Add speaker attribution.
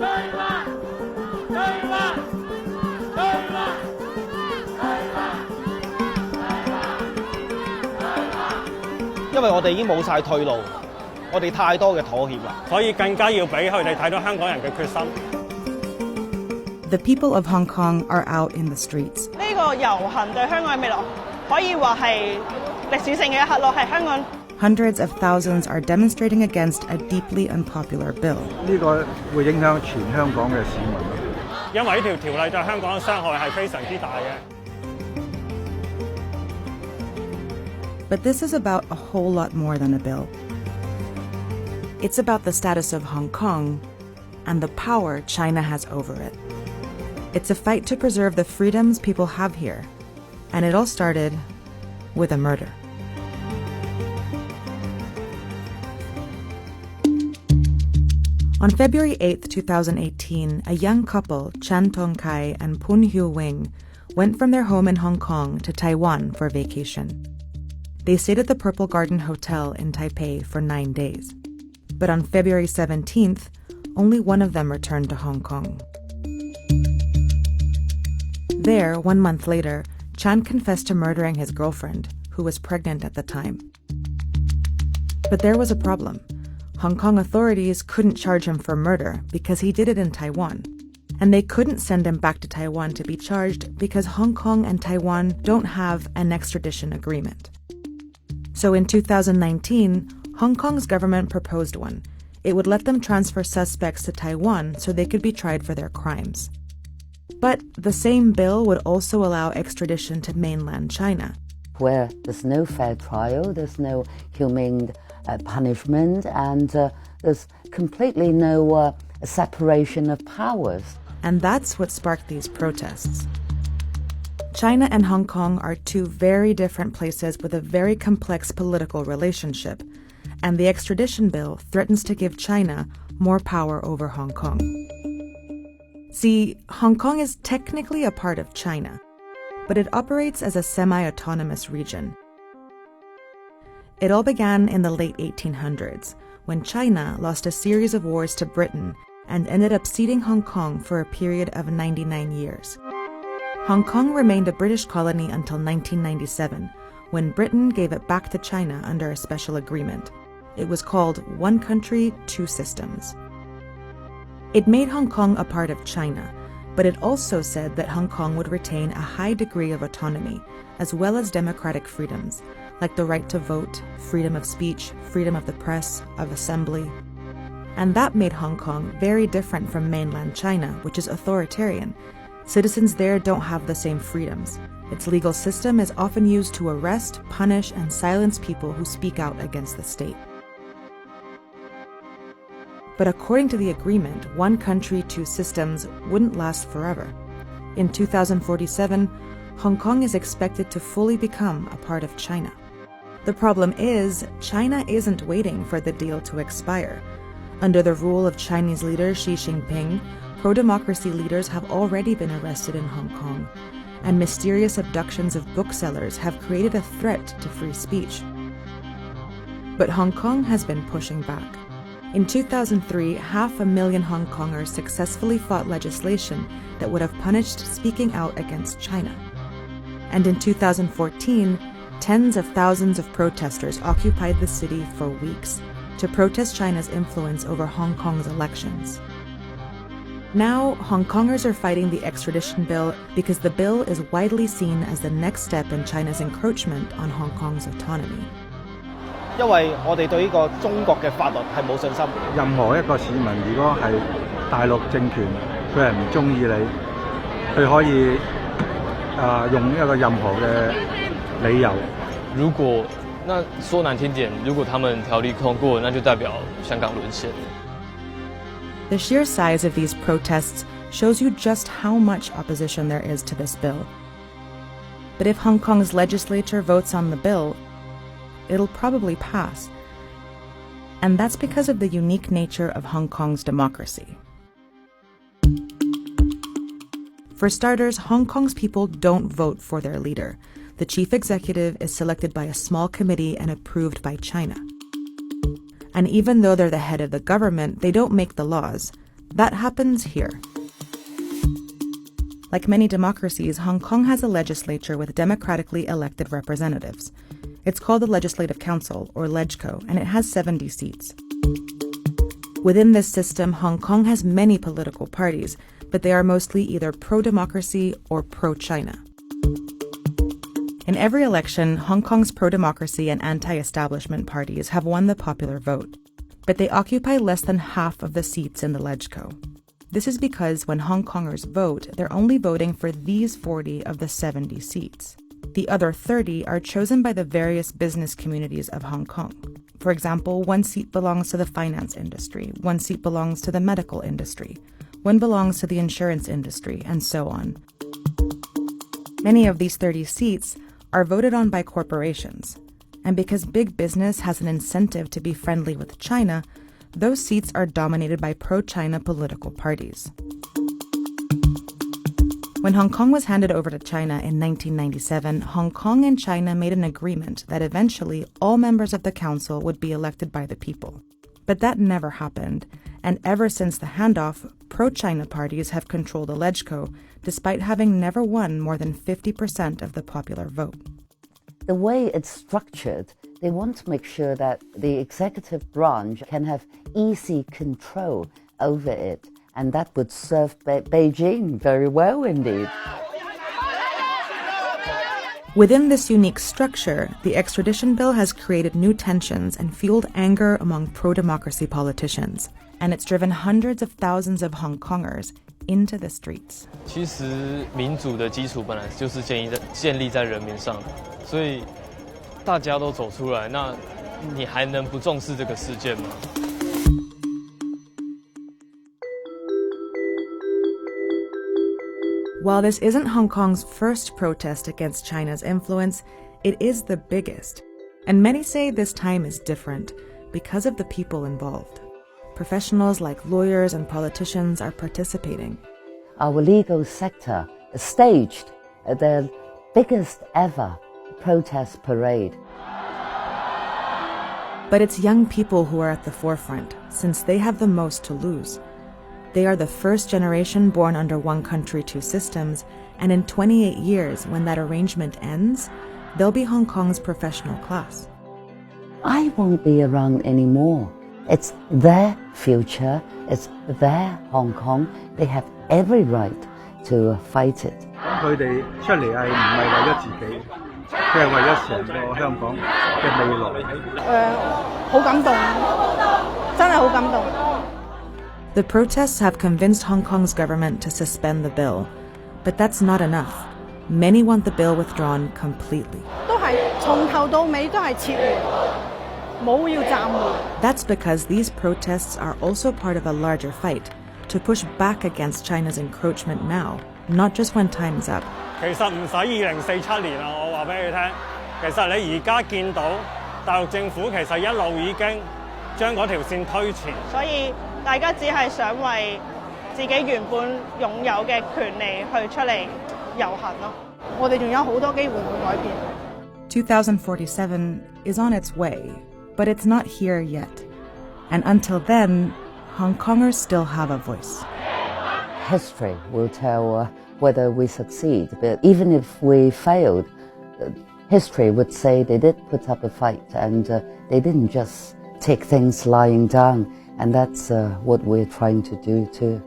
Speaker 1: 因為我哋已經冇晒退路，我哋太多嘅妥協啦，
Speaker 2: 所以更加要俾佢哋睇到香港人嘅決心。
Speaker 3: The people of Hong Kong are out in the streets.
Speaker 4: 呢個遊行對香港嘅未來可以話係歷史性嘅一刻咯，係香港。
Speaker 3: Hundreds of thousands are demonstrating against a deeply unpopular bill.
Speaker 5: 呢個會影響全香港嘅市民。
Speaker 2: 因為呢條條例對香港嘅傷害係非常之大嘅。
Speaker 3: But this is about a whole lot more than a bill. It's about the status of Hong Kong and the power China has over it. It's a fight to preserve the freedoms people have here, and it all started with a murder. On February 8, 2018, a young couple, Chan Tong-kai and Poon Hyo-wing, went from their home in Hong Kong to Taiwan for vacation. They stayed at the Purple Garden Hotel in Taipei for 9 days. But on February 17th, only one of them returned to Hong Kong. There, 1 month later, Chan confessed to murdering his girlfriend, who was pregnant at the time. But there was a problem. Hong Kong authorities couldn't charge him for murder because he did it in Taiwan. And they couldn't send him back to Taiwan to be charged because Hong Kong and Taiwan don't have an extradition agreement. So in 2019, Hong Kong's government proposed one. It would let them transfer suspects to Taiwan so they could be tried for their crimes. But the same bill would also allow extradition to mainland China,
Speaker 6: where there's no fair trial, there's no humane punishment, and there's completely no separation of powers.
Speaker 3: And that's what sparked these protests. China and Hong Kong are two very different places with a very complex political relationship, and the extradition bill threatens to give China more power over Hong Kong. See, Hong Kong is technically a part of China, but it operates as a semi-autonomous region. It all began in the late 1800s, when China lost a series of wars to Britain and ended up ceding Hong Kong for a period of 99 years. Hong Kong remained a British colony until 1997, when Britain gave it back to China under a special agreement. It was called One Country, Two Systems. It made Hong Kong a part of China, but it also said that Hong Kong would retain a high degree of autonomy, as well as democratic freedoms, like the right to vote, freedom of speech, freedom of the press, of assembly. And that made Hong Kong very different from mainland China, which is authoritarian. Citizens there don't have the same freedoms. Its legal system is often used to arrest, punish, and silence people who speak out against the state. But according to the agreement, one country, two systems wouldn't last forever. In 2047, Hong Kong is expected to fully become a part of China. The problem is, China isn't waiting for the deal to expire. Under the rule of Chinese leader Xi Jinping, pro-democracy leaders have already been arrested in Hong Kong, and mysterious abductions of booksellers have created a threat to free speech. But Hong Kong has been pushing back. In 2003, 500,000 Hong Kongers successfully fought legislation that would have punished speaking out against China. And in 2014, tens of thousands of protesters occupied the city for weeks to protest China's influence over Hong Kong's elections. Now, Hong Kongers are fighting the extradition bill because the bill is widely seen as the next step in China's encroachment on Hong Kong's autonomy.
Speaker 1: 因為我哋對呢個中國嘅法律係冇信心。
Speaker 5: 任何一個市民，如果係大陸政權，佢係唔中意你，佢可以用一個任何嘅理由。
Speaker 7: 如果那说难听点，如果他们条例通过，那就代表香港沦陷。
Speaker 3: The sheer size of these protests shows you just how much opposition there is to this bill. But if Hong Kong's legislature votes on the bill, it'll probably pass. And that's because of the unique nature of Hong Kong's democracy. For starters, Hong Kong's people don't vote for their leader. The chief executive is selected by a small committee and approved by China. And even though they're the head of the government, they don't make the laws. That happens here. Like many democracies, Hong Kong has a legislature with democratically elected representatives. It's called the Legislative Council, or LegCo, and it has 70 seats. Within this system, Hong Kong has many political parties, but they are mostly either pro-democracy or pro-China. In every election, Hong Kong's pro-democracy and anti-establishment parties have won the popular vote, but they occupy less than half of the seats in the LegCo. This is because when Hong Kongers vote, they're only voting for these 40 of the 70 seats. The other 30 are chosen by the various business communities of Hong Kong. For example, one seat belongs to the finance industry, one seat belongs to the medical industry, one belongs to the insurance industry, and so on. Many of these 30 seats are voted on by corporations, and because big business has an incentive to be friendly with China, those seats are dominated by pro-China political parties. When Hong Kong was handed over to China in 1997, Hong Kong and China made an agreement that eventually all members of the council would be elected by the people. But that never happened, and ever since the handoff, pro-China parties have controlled the LegCo, despite having never won more than 50% of the popular vote.
Speaker 6: The way it's structured, they want to make sure that the executive branch can have easy control over it, and that would serve Beijing very well indeed.
Speaker 3: Within this unique structure, the extradition bill has created new tensions and fueled anger among pro-democracy politicians, and it's driven hundreds of thousands of Hong Kongers into the streets.
Speaker 7: 其实民主的基础本来就是建立在人民上，所以大家都走出来，那你还能不重视这个事件吗？
Speaker 3: While this isn't Hong Kong's first protest against China's influence, it is the biggest. And many say this time is different because of the people involved. Professionals like lawyers and politicians are participating.
Speaker 6: Our legal sector staged the biggest ever protest parade.
Speaker 3: But it's young people who are at the forefront, since they have the most to lose. They are the first generation born under one country, two systems, and in 28 years, when that arrangement ends, they'll be Hong Kong's professional class.
Speaker 6: I won't be around anymore. It's their future, it's their Hong Kong. They have every right to fight it.
Speaker 5: 佢哋出嚟係唔係為咗自己，佢係為咗成個香港嘅未來。
Speaker 4: 好感動，真係好感動。
Speaker 3: The protests have convinced Hong Kong's government to suspend the bill, but that's not enough. Many want the bill withdrawn completely.
Speaker 4: 都係從頭到尾都係撤回，冇要暫緩。
Speaker 3: That's because these protests are also part of a larger fight to push back against China's encroachment now, not just when time's up.
Speaker 2: 其實唔使2047年啊！我話俾你聽，其實你而家見到大陸政府其實一路已經將嗰條線推前。所以大家只係想為自己原本擁有嘅權利去出嚟遊行咯。我哋仲有好多機會去改變。
Speaker 3: 2047 is on its way, but it's not here yet. And until then, Hong Kongers still have a voice.
Speaker 6: History will tell whether we succeed, but even if we failed, history would say they did put up a fight and they didn't just take things lying down, and that's what we're trying to do too.